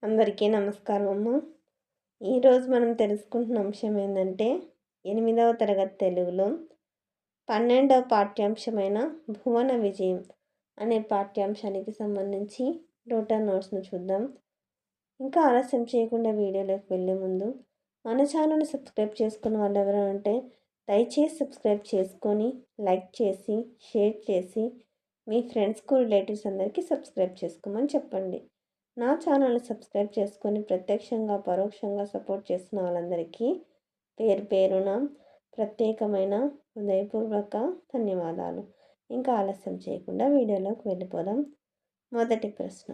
అందరికీ నమస్కారం అమ్మ. ఈరోజు మనం తెలుసుకుంటున్న అంశం ఏంటంటే 8వ తరగతి తెలుగులో 12వ పాఠ్యాంశమైన భువన విజయం అనే పాఠ్యాంశానికి సంబంధించి టోటల్ నోట్స్ను చూద్దాం. ఇంకా ఆలస్యం చేయకుండా వీడియోలోకి వెళ్ళే ముందు మన ఛానల్ని సబ్స్క్రైబ్ చేసుకున్న వాళ్ళు ఎవరైనా ఉంటే దయచేసి సబ్స్క్రైబ్ చేసుకొని లైక్ చేసి షేర్ చేసి మీ ఫ్రెండ్స్కు రిలేటివ్స్ అందరికీ సబ్స్క్రైబ్ చేసుకోమని చెప్పండి. నా ఛానల్ని సబ్స్క్రైబ్ చేసుకొని ప్రత్యక్షంగా పరోక్షంగా సపోర్ట్ చేస్తున్న వాళ్ళందరికీ పేరు పేరున ప్రత్యేకమైన హృదయపూర్వక ధన్యవాదాలు. ఇంకా ఆలస్యం చేయకుండా వీడియోలోకి వెళ్ళిపోదాం. మొదటి ప్రశ్న,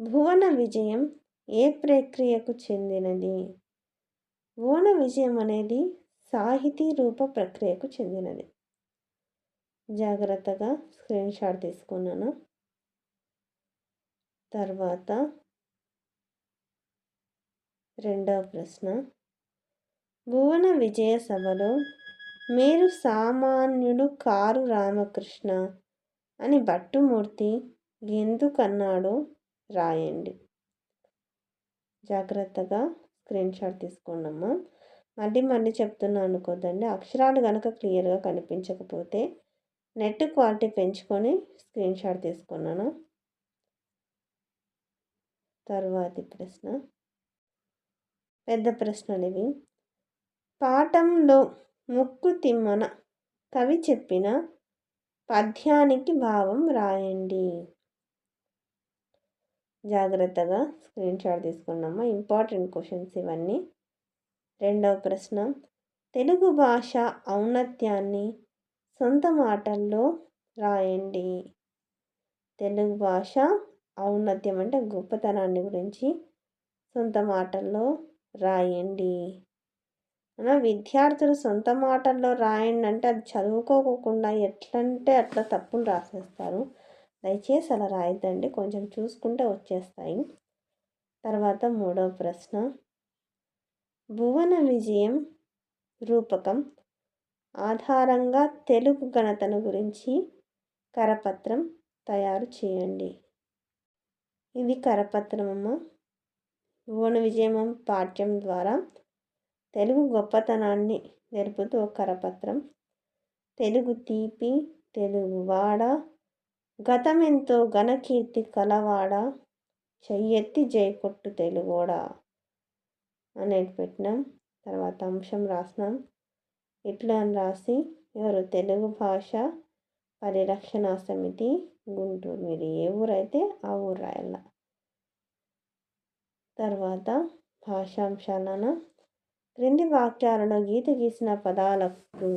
భువన విజయం ఏ ప్రక్రియకు చెందినది? భువన విజయం అనేది సాహితీ రూప ప్రక్రియకు చెందినది. జాగ్రత్తగా స్క్రీన్ షాట్ తీసుకున్నాను. తర్వాత రెండవ ప్రశ్న, భువన విజయ సభలో మీరు సామాన్యుడు కారు రామకృష్ణ అని భట్టుమూర్తి ఎందుకన్నాడో రాయండి. జాగ్రత్తగా స్క్రీన్ షాట్ తీసుకోండమ్మా. మళ్ళీ చెప్తున్నా అనుకోద్దండి. అక్షరాలు కనుక క్లియర్గా కనిపించకపోతే నెట్ క్వాలిటీ పెంచుకొని స్క్రీన్ షాట్ తీసుకున్నాను. తర్వాతి ప్రశ్న, పెద్ద ప్రశ్నలు ఇవి. పాఠంలో ముక్కు తిమ్మన కవి చెప్పిన పద్యానికి భావం రాయండి. జాగ్రత్తగా స్క్రీన్ షాట్ తీసుకున్నామా. ఇంపార్టెంట్ క్వశ్చన్స్ ఇవన్నీ. రెండవ ప్రశ్న, తెలుగు భాష ఔన్నత్యాన్ని సొంత మాటల్లో రాయండి. తెలుగు భాష ఔన్నత్యం అంటే గొప్పతనాన్ని గురించి సొంత మాటల్లో రాయండి. విద్యార్థులు సొంత మాటల్లో రాయండి అంటే అది చదువుకోకుండా ఎట్లంటే అట్లా తప్పులు రాసేస్తారు. దయచేసి అలా రాయద్దండి, కొంచెం చూసుకుంటే వచ్చేస్తాయి. తర్వాత మూడవ ప్రశ్న, భువన విజయం రూపకం ఆధారంగా తెలుగు ఘనతను గురించి కరపత్రం తయారు చేయండి. ఇది కరపత్రం అమ్మ. భువన విజయం పాఠ్యం ద్వారా తెలుగు గొప్పతనాన్ని నేర్పుతూ ఒక కరపత్రం. తెలుగు తీపి తెలుగు వాడ గతమెంతో ఘనకీర్తి కలవాడ చెయ్యెత్తి జయకొట్టు తెలుగోడా అనేది పెట్టినాం. తర్వాత అంశం రాసినాం. ఇట్లా అని రాసి ఎవరు తెలుగు భాష పరిరక్షణ సమితి గుంటూరు, మీరు ఏ ఊరైతే ఆ ఊరు రాయాల. తర్వాత భాషాంశాలను క్రింది వాక్యాలలో గీత గీసిన పదాలకు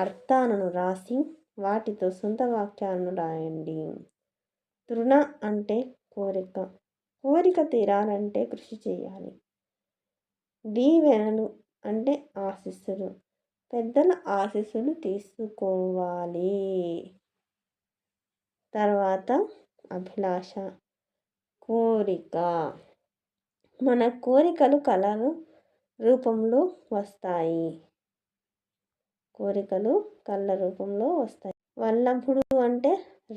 అర్థాలను రాసి వాటితో సొంత వాక్యాలను రాయండి. తృణ అంటే కోరిక, కోరిక తీరాలంటే కృషి చేయాలి. దీవెనలు అంటే ఆశీస్సులు, పెద్దల ఆశీస్సులు తీసుకోవాలి. తర్వాత అభిలాష, కోరిక, మన కోరికలు కళల రూపంలో వస్తాయి. కోరికలు కళ్ళ రూపంలో వస్తాయి. వల్లభుడు అంటే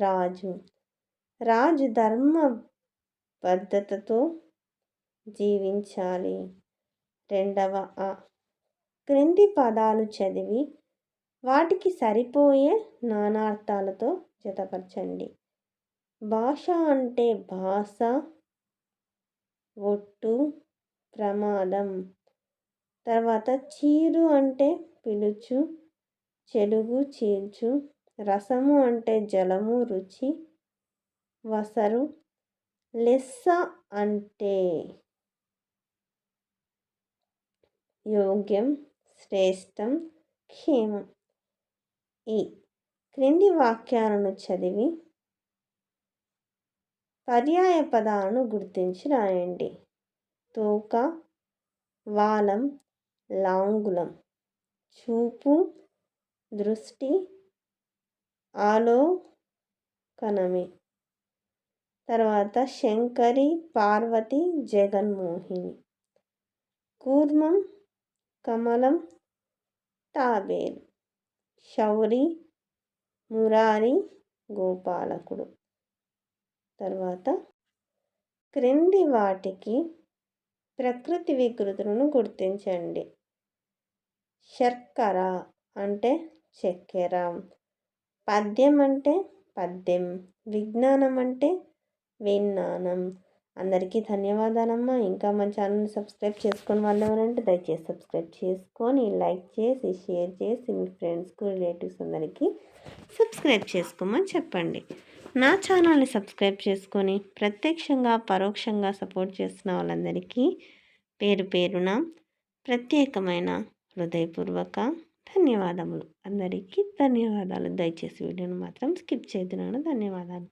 రాజు, రాజు ధర్మ బద్ధతతో జీవించాలి. రెండవ ఆ, క్రింది పదాలు చదివి వాటికి సరిపోయే నానార్థాలతో జతపరచండి. భాష అంటే భాష, ఒట్టు, ప్రమాదం. తర్వాత చీరు అంటే పిలుచు, చెలుగు, చీల్చు. రసము అంటే జలము, రుచి, వసరు. లెస్స అంటే యోగ్యం, శ్రేష్టం, క్షేమం. ఈ క్రింది వాక్యాలను చదివి పర్యాయ పదాలను గుర్తించి రాయండి. తోక, వాలం, లాంగులం. చూపు, దృష్టి, ఆలోకనమే. తర్వాత శంకరి, పార్వతి, జగన్మోహిని. కూర్మం, కమలం, తాబేలు. శౌరి, మురారి, గోపాలకుడు. తర్వాత క్రింది వాటికి ప్రకృతి వికృతులను గుర్తించండి. శర్కర అంటే చక్కెర, పద్యం అంటే పద్యం, విజ్ఞానం అంటే విజ్ఞానం. అందరికీ ధన్యవాదాలమ్మా. ఇంకా మన ఛానల్ని సబ్స్క్రైబ్ చేసుకొని వాళ్ళు ఎవరంటే దయచేసి సబ్స్క్రైబ్ చేసుకొని లైక్ చేసి షేర్ చేసి మీ ఫ్రెండ్స్కు రిలేటివ్స్ అందరికీ సబ్స్క్రైబ్ చేసుకోమని చెప్పండి. నా ఛానల్ని సబ్స్క్రైబ్ చేసుకొని ప్రత్యక్షంగా పరోక్షంగా సపోర్ట్ చేస్తున్న వాళ్ళందరికీ పేరు పేరున ప్రత్యేకమైన హృదయపూర్వక ధన్యవాదములు. అందరికీ ధన్యవాదాలు. దయచేసి వీడియోను మాత్రం స్కిప్ చేయొద్దు. ధన్యవాదాలు.